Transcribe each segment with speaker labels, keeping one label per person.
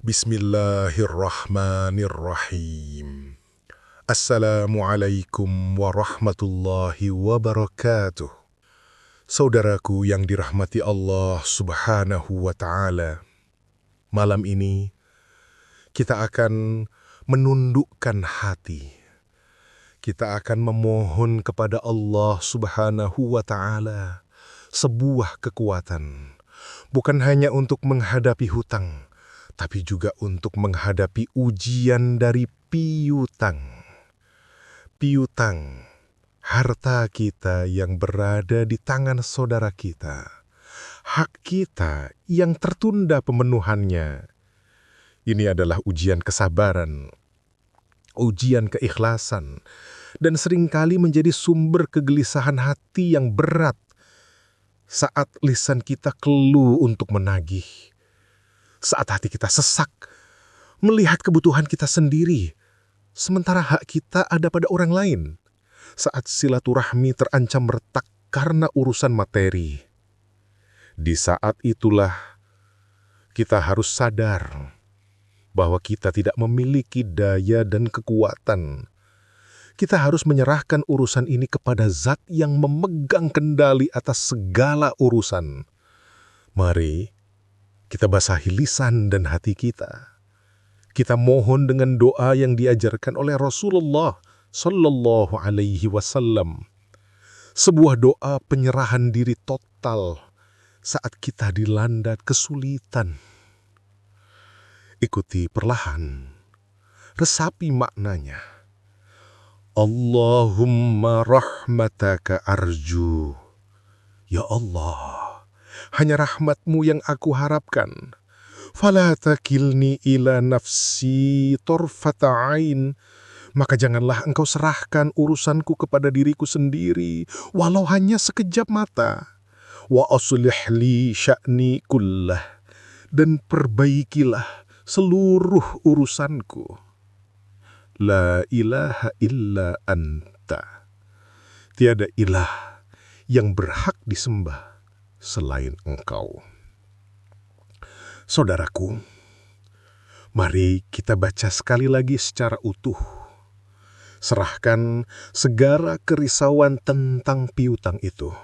Speaker 1: Bismillahirrahmanirrahim. Assalamualaikum warahmatullahi wabarakatuh. Saudaraku yang dirahmati Allah Subhanahu wa Ta'ala, malam ini kita akan menundukkan hati. Kita akan memohon kepada Allah Subhanahu wa Ta'ala sebuah kekuatan, bukan hanya untuk menghadapi hutang, tapi juga untuk menghadapi ujian dari piutang. Piutang, harta kita yang berada di tangan saudara kita, hak kita yang tertunda pemenuhannya. Ini adalah ujian kesabaran, ujian keikhlasan, dan seringkali menjadi sumber kegelisahan hati yang berat saat lisan kita keluh untuk menagih. Saat hati kita sesak, melihat kebutuhan kita sendiri, sementara hak kita ada pada orang lain. Saat silaturahmi terancam retak karena urusan materi. Di saat itulah kita harus sadar bahwa kita tidak memiliki daya dan kekuatan. Kita harus menyerahkan urusan ini kepada Zat yang memegang kendali atas segala urusan. Mari kita basahi lisan dan hati kita. Kita mohon dengan doa yang diajarkan oleh Rasulullah Sallallahu Alaihi Wasallam. Sebuah doa penyerahan diri total saat kita dilanda kesulitan. Ikuti perlahan, resapi maknanya. Allahumma rahmataka arju. Ya Allah, hanya rahmat-Mu yang aku harapkan. Fala takilni ila nafsi torfata ain. Maka janganlah Engkau serahkan urusanku kepada diriku sendiri, walau hanya sekejap mata. Wa aslih li sya'ni kullah. Dan perbaikilah seluruh urusanku. La ilaha illa anta. Tiada ilah yang berhak disembah selain Engkau. Saudaraku, mari kita baca sekali lagi secara utuh. Serahkan segala kerisauan tentang piutang itu.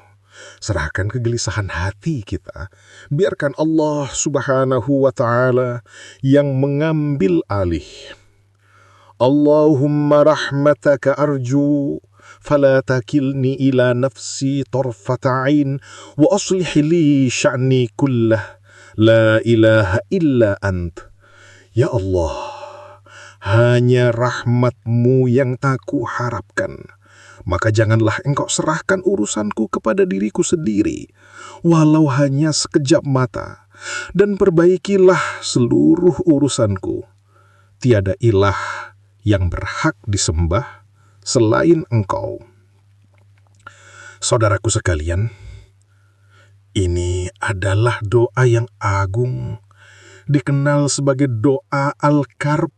Speaker 1: Serahkan kegelisahan hati kita. Biarkan Allah Subhanahu wa Ta'ala yang mengambil alih. Allahumma rahmataka arju. Fala takilni ila nafsi torfata ain. Wa aslih li sya'ni kullah. La ilaha illa ant. Ya Allah, hanya rahmat-Mu yang aku harapkan. Maka janganlah Engkau serahkan urusanku kepada diriku sendiri, walau hanya sekejap mata. Dan perbaikilah seluruh urusanku. Tiada ilah yang berhak disembah selain Engkau. Saudaraku sekalian, ini adalah doa yang agung, dikenal sebagai doa Al-Karb,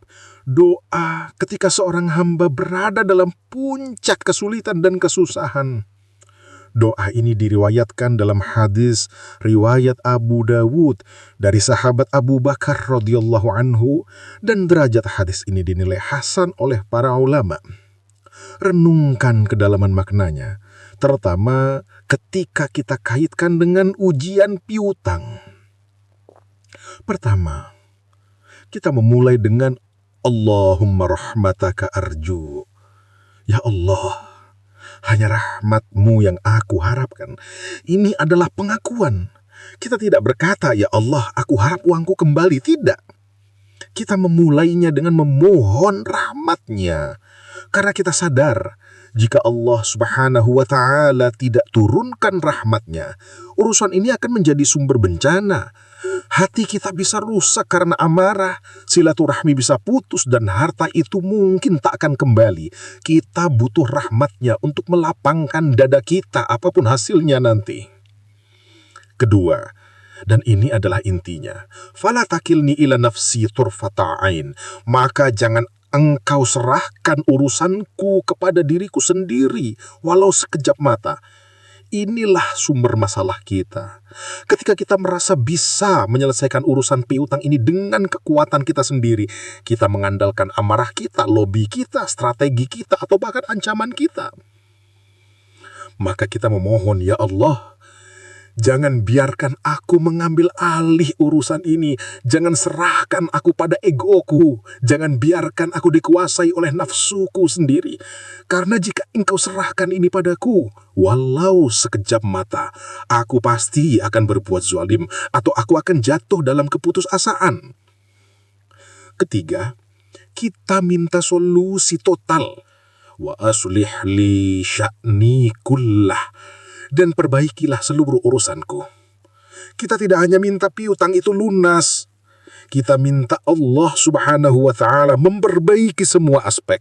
Speaker 1: doa ketika seorang hamba berada dalam puncak kesulitan dan kesusahan. Doa ini diriwayatkan dalam hadis riwayat Abu Dawud dari sahabat Abu Bakar radhiyallahu anhu, dan derajat hadis ini dinilai hasan oleh para ulama. Renungkan kedalaman maknanya, terutama ketika kita kaitkan dengan ujian piutang. Pertama, kita memulai dengan Allahumma rahmataka arju. Ya Allah, hanya rahmat-Mu yang aku harapkan. Ini adalah pengakuan. Kita tidak berkata, ya Allah, aku harap uangku kembali. Tidak. Kita memulainya dengan memohon rahmat-Nya. Karena kita sadar, jika Allah Subhanahu wa Ta'ala tidak turunkan rahmat-Nya, urusan ini akan menjadi sumber bencana. Hati kita bisa rusak karena amarah, silaturahmi bisa putus, dan harta itu mungkin tak akan kembali. Kita butuh rahmat-Nya untuk melapangkan dada kita, apapun hasilnya nanti. Kedua, dan ini adalah intinya, fala takilni ila nafsi turfata ain. Maka jangan Engkau serahkan urusanku kepada diriku sendiri, walau sekejap mata. inilah sumber masalah kita. Ketika kita merasa bisa menyelesaikan urusan piutang ini dengan kekuatan kita sendiri, kita mengandalkan amarah kita, lobi kita, strategi kita, atau bahkan ancaman kita. Maka kita memohon, ya Allah, jangan biarkan aku mengambil alih urusan ini. Jangan serahkan aku pada egoku. Jangan biarkan aku dikuasai oleh nafsuku sendiri. Karena jika engkau serahkan ini padaku, walau sekejap mata, aku pasti akan berbuat zalim atau aku akan jatuh dalam keputusasaan. Ketiga, kita minta solusi total. Wa aslih li sya'ni kullah, dan perbaikilah seluruh urusanku. Kita tidak hanya minta piutang itu lunas, kita minta Allah Subhanahu wa Ta'ala memperbaiki semua aspek.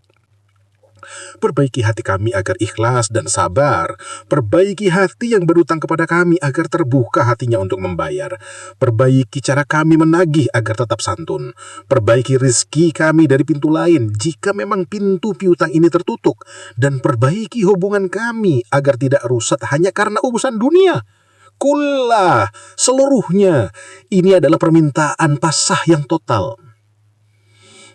Speaker 1: Perbaiki hati kami agar ikhlas dan sabar. Perbaiki hati yang berutang kepada kami agar terbuka hatinya untuk membayar. Perbaiki cara kami menagih agar tetap santun. Perbaiki rezeki kami dari pintu lain jika memang pintu piutang ini tertutup. Dan perbaiki hubungan kami agar tidak rusak hanya karena urusan dunia. Kullah, seluruhnya. Ini adalah permintaan pasrah yang total.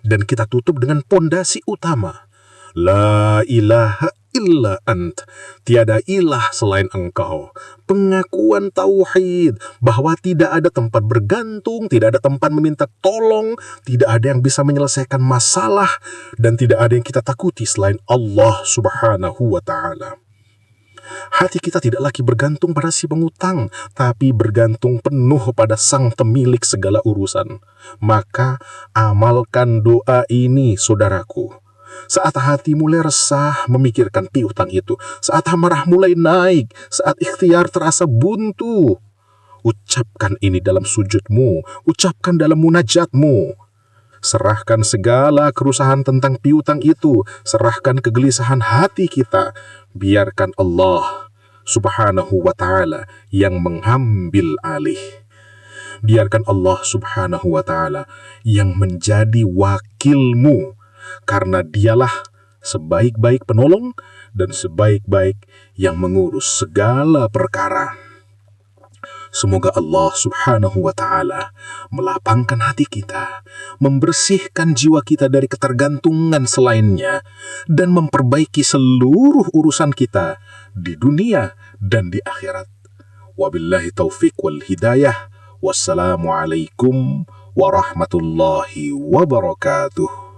Speaker 1: Dan kita tutup dengan pondasi utama. La ilaha illa ant, tiada ilah selain engkau. Pengakuan tauhid bahwa tidak ada tempat bergantung, tidak ada tempat meminta tolong, tidak ada yang bisa menyelesaikan masalah, dan tidak ada yang kita takuti selain Allah Subhanahu wa Ta'ala. Hati kita tidak lagi bergantung pada si pengutang, tapi bergantung penuh pada sang pemilik segala urusan. Maka amalkan doa ini, saudaraku. Saat hati mulai resah memikirkan piutang itu, saat amarah mulai naik, saat ikhtiar terasa buntu, ucapkan ini dalam sujudmu, ucapkan dalam munajatmu. Serahkan segala kerusahan tentang piutang itu, serahkan kegelisahan hati kita, biarkan Allah Subhanahu wa Ta'ala yang mengambil alih. Biarkan Allah Subhanahu wa Ta'ala yang menjadi wakilmu, karena dialah sebaik-baik penolong dan sebaik-baik yang mengurus segala perkara. Semoga Allah Subhanahu wa Ta'ala melapangkan hati kita, membersihkan jiwa kita dari ketergantungan selainnya, dan memperbaiki seluruh urusan kita di dunia dan di akhirat. Wabillahi taufiq wal hidayah. Wassalamualaikum warahmatullahi wabarakatuh.